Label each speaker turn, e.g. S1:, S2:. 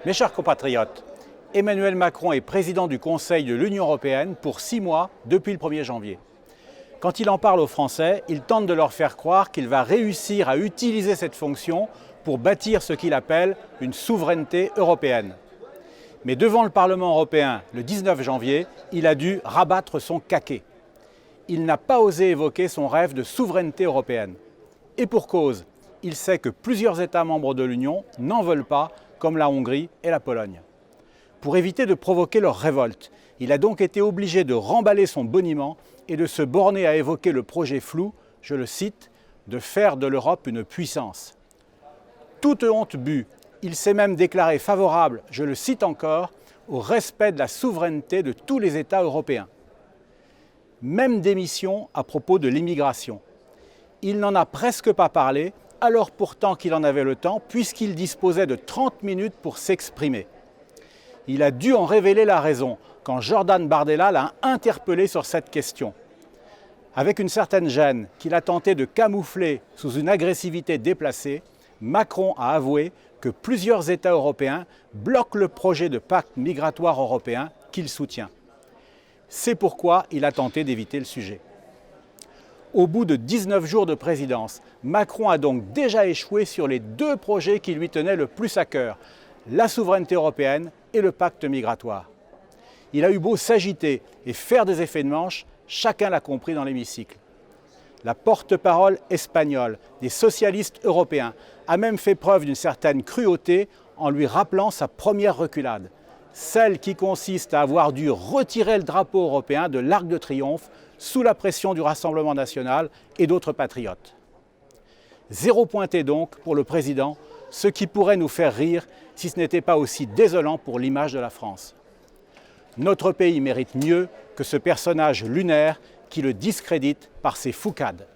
S1: Mes chers compatriotes, Emmanuel Macron est président du Conseil de l'Union européenne pour 6 mois depuis le 1er janvier. Quand il en parle aux Français, il tente de leur faire croire qu'il va réussir à utiliser cette fonction pour bâtir ce qu'il appelle une souveraineté européenne. Mais devant le Parlement européen, le 19 janvier, il a dû rabattre son caquet. Il n'a pas osé évoquer son rêve de souveraineté européenne. Et pour cause, il sait que plusieurs États membres de l'Union n'en veulent pas, comme la Hongrie et la Pologne. Pour éviter de provoquer leur révolte, il a donc été obligé de remballer son boniment et de se borner à évoquer le projet flou, je le cite, de faire de l'Europe une puissance. Toute honte bue, il s'est même déclaré favorable, je le cite encore, au respect de la souveraineté de tous les États européens. Même démission à propos de l'immigration. Il n'en a presque pas parlé, alors pourtant qu'il en avait le temps, puisqu'il disposait de 30 minutes pour s'exprimer. Il a dû en révéler la raison quand Jordan Bardella l'a interpellé sur cette question. Avec une certaine gêne qu'il a tenté de camoufler sous une agressivité déplacée, Macron a avoué que plusieurs États européens bloquent le projet de pacte migratoire européen qu'il soutient. C'est pourquoi il a tenté d'éviter le sujet. Au bout de 19 jours de présidence, Macron a donc déjà échoué sur les 2 projets qui lui tenaient le plus à cœur, la souveraineté européenne et le pacte migratoire. Il a eu beau s'agiter et faire des effets de manche, chacun l'a compris dans l'hémicycle. La porte-parole espagnole des socialistes européens a même fait preuve d'une certaine cruauté en lui rappelant sa première reculade, celle qui consiste à avoir dû retirer le drapeau européen de l'Arc de Triomphe sous la pression du Rassemblement national et d'autres patriotes. 0 pointé donc pour le président, ce qui pourrait nous faire rire si ce n'était pas aussi désolant pour l'image de la France. Notre pays mérite mieux que ce personnage lunaire qui le discrédite par ses foucades.